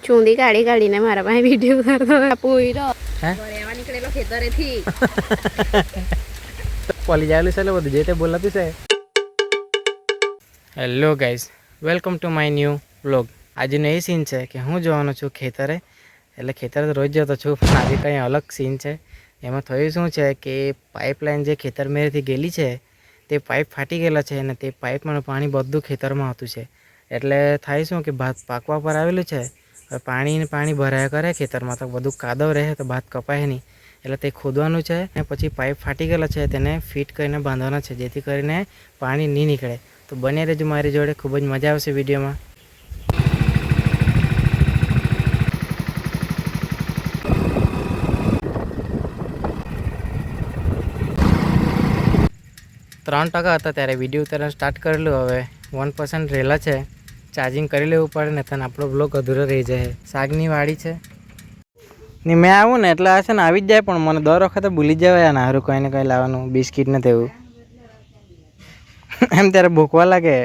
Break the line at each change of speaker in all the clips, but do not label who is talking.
ચૂંદી કાઢી કાઢીને મારા પાસે વિડીયો ઉતારતો પૂરો રહેવા નીકળેલો ખેતરેથી
પલી જાયેલું છે બધું જે તે બોલાતું છે. Hello guys, welcome to my new vlog. આજનો એ સીન છે કે હું જવાનો છું ખેતરે. એટલે ખેતરે તો રોજ જતો છું, પણ આજે કંઈ અલગ સીન છે. એમાં થયું શું છે કે પાઇપલાઇન જે ખેતર મેરેથી ગયેલી છે તે પાઇપ ફાટી ગયેલા છે અને તે પાઇપમાં પાણી બધું ખેતરમાં હતું છે. એટલે થાય શું કે ભાત પાકવા પર આવેલું છે, હવે પાણી ભરાયા કરે ખેતરમાં તો બધું કાદવ રહે તો ભાત કપાય નહીં. એટલે તે ખોદવાનું છે અને પછી પાઇપ ફાટી ગયેલા છે તેને ફિટ કરીને બાંધવાના છે, જેથી કરીને પાણી નહીં નીકળે. તો બને રહેજો મારી જોડે, ખૂબ જ મજા આવશે વિડીયોમાં. ત્રણ ટકા હતા ત્યારે વિડીયો ઉતારવાનું સ્ટાર્ટ કરેલું. હવે 1% રહેલા છે, ચાર્જિંગ કરી લેવું પડે ને તને આપણો બ્લોગ અધૂરો રહી જાય. શાકની વાડી છે ને મેં આવું ને એટલે આ છે ને આવી જ જાય, પણ મને દર વખતે ભૂલી જવાય ને સારું કંઈ ને કંઈ લાવવાનું, બિસ્કિટ ને તેવું એમ ત્યારે ભૂખવા લાગે.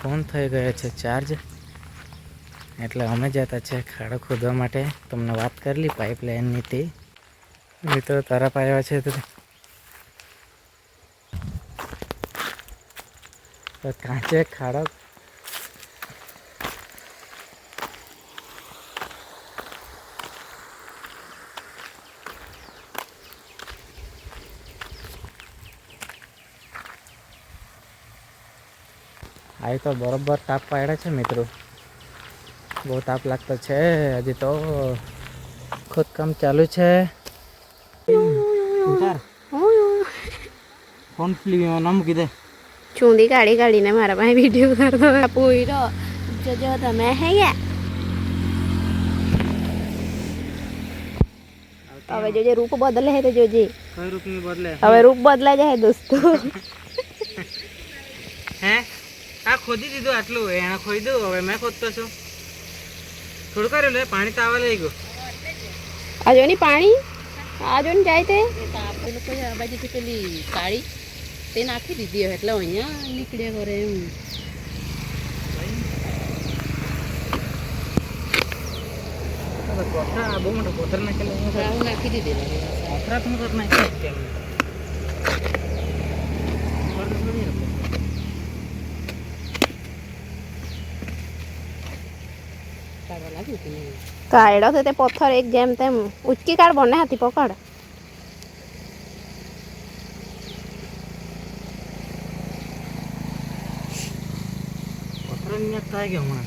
ફોન થઈ ગયો છે ચાર્જ, એટલે અમે જતા છે ખાડો ખોદવા માટે. તમને વાત કરેલી પાઇપલાઇનની તે મિત્રો તરફ આવ્યા છે તો કાંચે ખાડો આવી તો બરોબર તાપ પાડ્યા છે મિત્રો, બહુ તાપ લાગતો છે. હજી તો ખોદકામ ચાલુ છે. ફોન ફ્લીમાં ના મૂકી દે.
ચૂંદી કાઢી કાઢીને મારા પાસે વિડીયો ઉતારતો પૂરો જોજો તમે. હે હવે જોજે રૂપ બદલે હે તો જોજે.
કઈ રૂપની બદલે?
હવે રૂપ બદલા જાય દોસ્તો.
હે આ ખોદી દીધું આટલું, એને ખોદી. હવે મેં ખોદતો છું. થોડું કર્યું લે, પાણી તો આવવા લઈ ગયું.
આ જો ની પાણી, આ જો ને જાય તે
આપણે લોકો આ બાજુથી પેલી કાળી તે નાખી દીધી હોય એટલે અહીંયા નીકળ્યા કરે એમ.
બહુ મોટો કોતર નાખેલો
નાખી દીધેલા
કોતરા તો હું નાખી કેમ
કાઢવા લાગ્યું કે નહીં?
કાઢ્યો તો તે પથ્થર એક જેમ તેમ ઉચકી કાઢ, બને હાથી પકડ.
થાય કે હમણાં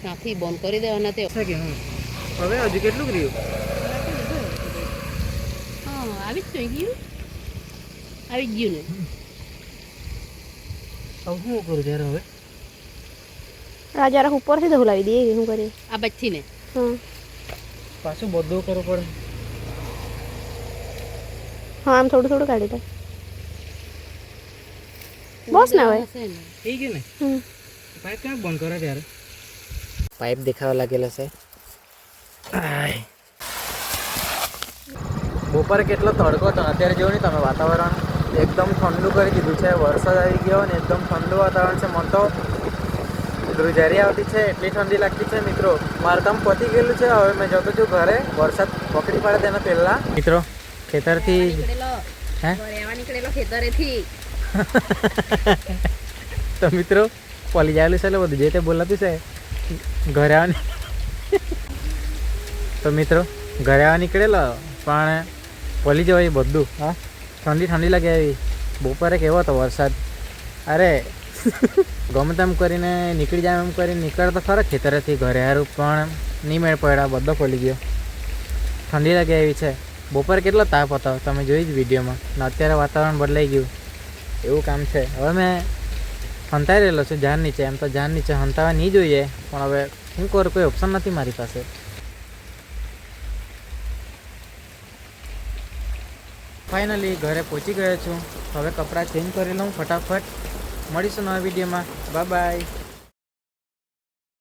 ત્યાંથી બંધ કરી દેવાના તે
કે હું હવે હજુ કેટલું રહ્યું?
હા આવી જ ગયું, આવી જ ગયું ને.
હવે શું કરું ત્યારે? હવે
આ જરાક ઉપરથી તો હુલાવી દઈએ કે શું કરીએ?
આ બાજથી ને
હા
પાછું બધું કરવું પડે.
હા આમ થોડું થોડું કાઢી દે બસ ને. હવે
થઈ ગયું ને? પાઇપ ક્યાં બંધ કરે ત્યારે? પાઇપ દેખાવા લાગેલો છે. બપોરે કેટલો તડકો હતો, અત્યારે જોયું ને તમે વાતાવરણ એકદમ ઠંડુ કરી દીધું છે. વરસાદ આવી ગયો ને એકદમ ઠંડુ વાતાવરણ છે. મને તો ધ્રુજારી આવતી છે, એટલી ઠંડી લાગતી છે મિત્રો. મારું કામ પતી ગયેલું છે, હવે મેં જતો છું ઘરે. વરસાદ પકડી પાડે તેના પહેલા મિત્રો ખેતરથી
રહેવા નીકળેલો ખેતરેથી
તો મિત્રો પલી જાયેલું છે એટલે બધું જે તે બોલાતું છે. ઘરે આવવાની તો મિત્રો ઘરે આવવા નીકળેલો પણ પલી જવાય બધું. હા ઠંડી ઠંડી લાગે આવી. બપોરે કેવો હતો વરસાદ, અરે ગમે તેમ કરીને નીકળી જાય એમ કરીને નીકળતો ખરા ખેતરેથી ઘરે હારું, પણ નહીં મેળ પડ્યા, બધો પલી ગયો. ઠંડી લાગે એવી છે. બપોરે કેટલો તાપ હતો તમે જોઈ જ વિડીયોમાં, ને અત્યારે વાતાવરણ બદલાઈ ગયું એવું કામ છે. હવે મેં હંતાઈ રહેલો છું જાન નીચે. એમ તો જાન નીચે હંતાવા નહીં જોઈએ, પણ હવે શું કરું, કોઈ ઓપ્શન નથી મારી પાસે. ફાઇનલી ઘરે પહોંચી ગયો છું. હવે કપડાં ચેન્જ કરી લઉં ફટાફટ. મળીશું નવા વિડીયોમાં. Bye bye.